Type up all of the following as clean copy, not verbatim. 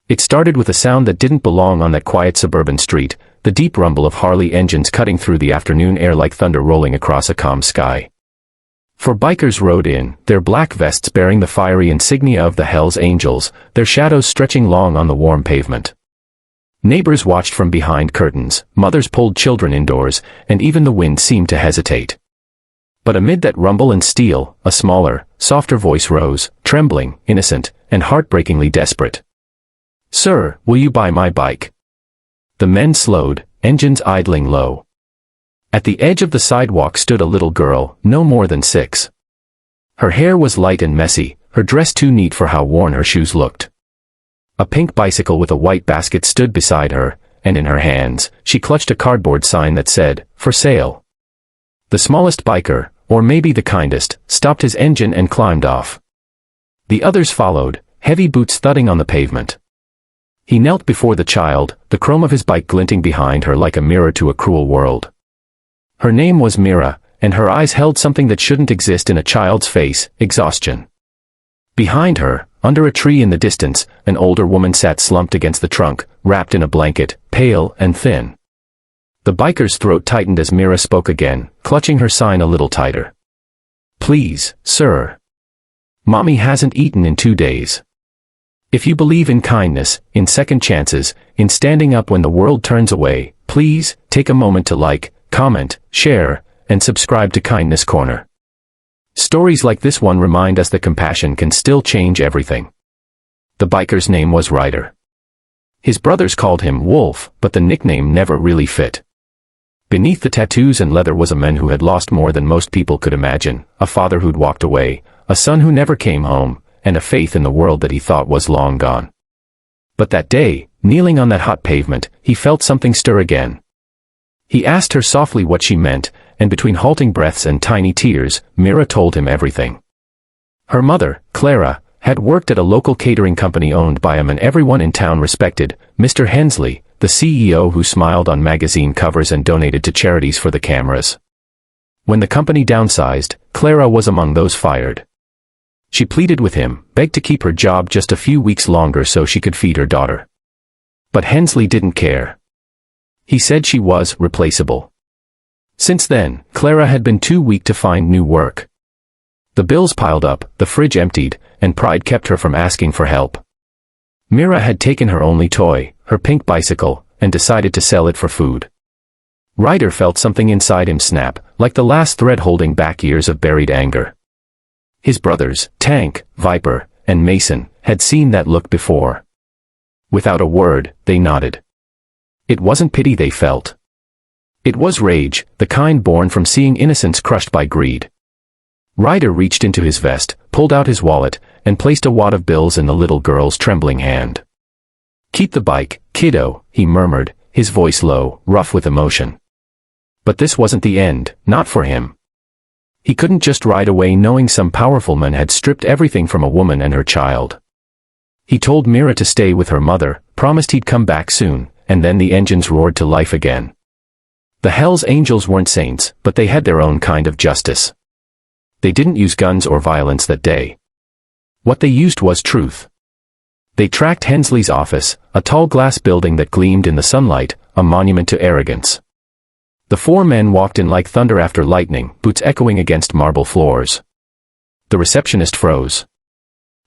It started with a sound that didn't belong on that quiet suburban street, the deep rumble of Harley engines cutting through the afternoon air like thunder rolling across a calm sky. 4 bikers rode in, their black vests bearing the fiery insignia of the Hells Angels, their shadows stretching long on the warm pavement. Neighbors watched from behind curtains, mothers pulled children indoors, and even the wind seemed to hesitate. But amid that rumble and steel, a smaller, softer voice rose, trembling, innocent, and heartbreakingly desperate. "Sir, will you buy my bike?" The men slowed, engines idling low. At the edge of the sidewalk stood a little girl, no more than 6. Her hair was light and messy, her dress too neat for how worn her shoes looked. A pink bicycle with a white basket stood beside her, and in her hands, she clutched a cardboard sign that said, "For sale." The smallest biker, or maybe the kindest, stopped his engine and climbed off. The others followed, heavy boots thudding on the pavement. He knelt before the child, the chrome of his bike glinting behind her like a mirror to a cruel world. Her name was Mira, and her eyes held something that shouldn't exist in a child's face, exhaustion. Behind her, under a tree in the distance, an older woman sat slumped against the trunk, wrapped in a blanket, pale and thin. The biker's throat tightened as Mira spoke again, clutching her sign a little tighter. "Please, sir. Mommy hasn't eaten in 2 days. If you believe in kindness, in second chances, in standing up when the world turns away, please, take a moment to like, comment, share, and subscribe to Kindness Corner." Stories like this one remind us that compassion can still change everything. The biker's name was Ryder. His brothers called him Wolf, but the nickname never really fit. Beneath the tattoos and leather was a man who had lost more than most people could imagine, a father who'd walked away, a son who never came home, and a faith in the world that he thought was long gone. But that day, kneeling on that hot pavement, he felt something stir again. He asked her softly what she meant, and between halting breaths and tiny tears, Mira told him everything. Her mother, Clara, had worked at a local catering company owned by a man everyone in town respected, Mr. Hensley, the CEO who smiled on magazine covers and donated to charities for the cameras. When the company downsized, Clara was among those fired. She pleaded with him, begged to keep her job just a few weeks longer so she could feed her daughter. But Hensley didn't care. He said she was replaceable. Since then, Clara had been too weak to find new work. The bills piled up, the fridge emptied, and pride kept her from asking for help. Mira had taken her only toy, her pink bicycle, and decided to sell it for food. Ryder felt something inside him snap, like the last thread holding back years of buried anger. His brothers, Tank, Viper, and Mason, had seen that look before. Without a word, they nodded. It wasn't pity they felt. It was rage, the kind born from seeing innocence crushed by greed. Ryder reached into his vest, pulled out his wallet, and placed a wad of bills in the little girl's trembling hand. "Keep the bike, kiddo," he murmured, his voice low, rough with emotion. But this wasn't the end, not for him. He couldn't just ride away knowing some powerful man had stripped everything from a woman and her child. He told Mira to stay with her mother, promised he'd come back soon, and then the engines roared to life again. The Hells Angels weren't saints, but they had their own kind of justice. They didn't use guns or violence that day. What they used was truth. They tracked Hensley's office, a tall glass building that gleamed in the sunlight, a monument to arrogance. The 4 men walked in like thunder after lightning, boots echoing against marble floors. The receptionist froze.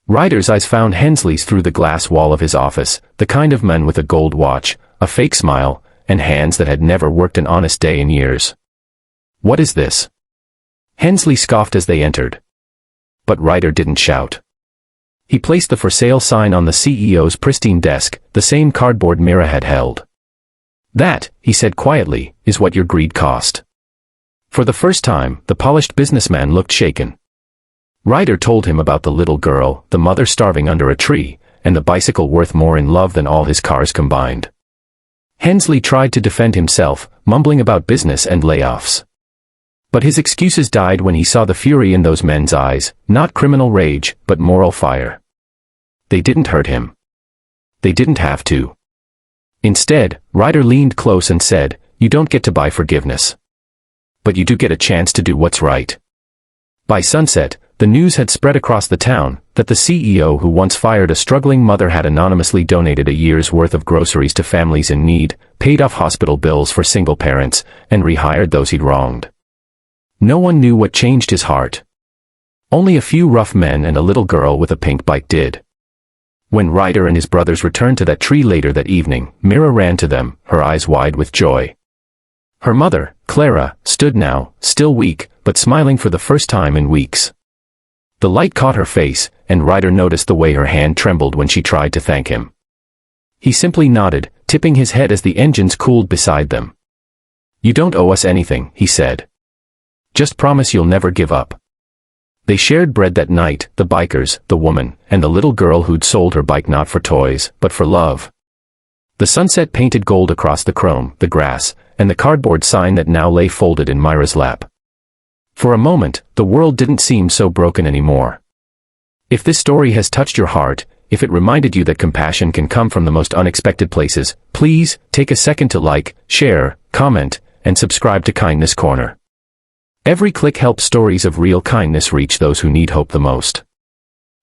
Ryder's eyes found Hensley's through the glass wall of his office, the kind of man with a gold watch, a fake smile, and hands that had never worked an honest day in years. "What is this?" Hensley scoffed as they entered. But Ryder didn't shout. He placed the for sale sign on the CEO's pristine desk, the same cardboard Mira had held. "That," he said quietly, "is what your greed cost." For the first time, the polished businessman looked shaken. Ryder told him about the little girl, the mother starving under a tree, and the bicycle worth more in love than all his cars combined. Hensley tried to defend himself, mumbling about business and layoffs. But his excuses died when he saw the fury in those men's eyes, not criminal rage, but moral fire. They didn't hurt him. They didn't have to. Instead, Ryder leaned close and said, "You don't get to buy forgiveness. But you do get a chance to do what's right." By sunset, the news had spread across the town that the CEO who once fired a struggling mother had anonymously donated a year's worth of groceries to families in need, paid off hospital bills for single parents, and rehired those he'd wronged. No one knew what changed his heart. Only a few rough men and a little girl with a pink bike did. When Ryder and his brothers returned to that tree later that evening, Mira ran to them, her eyes wide with joy. Her mother, Clara, stood now, still weak, but smiling for the first time in weeks. The light caught her face, and Ryder noticed the way her hand trembled when she tried to thank him. He simply nodded, tipping his head as the engines cooled beside them. "You don't owe us anything," he said. "Just promise you'll never give up." They shared bread that night, the bikers, the woman, and the little girl who'd sold her bike not for toys, but for love. The sunset painted gold across the chrome, the grass, and the cardboard sign that now lay folded in Myra's lap. For a moment, the world didn't seem so broken anymore. If this story has touched your heart, if it reminded you that compassion can come from the most unexpected places, please take a second to like, share, comment, and subscribe to Kindness Corner. Every click helps stories of real kindness reach those who need hope the most.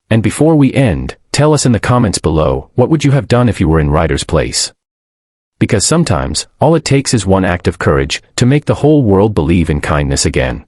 And before we end, tell us in the comments below, what would you have done if you were in Ryder's place? Because sometimes, all it takes is one act of courage to make the whole world believe in kindness again.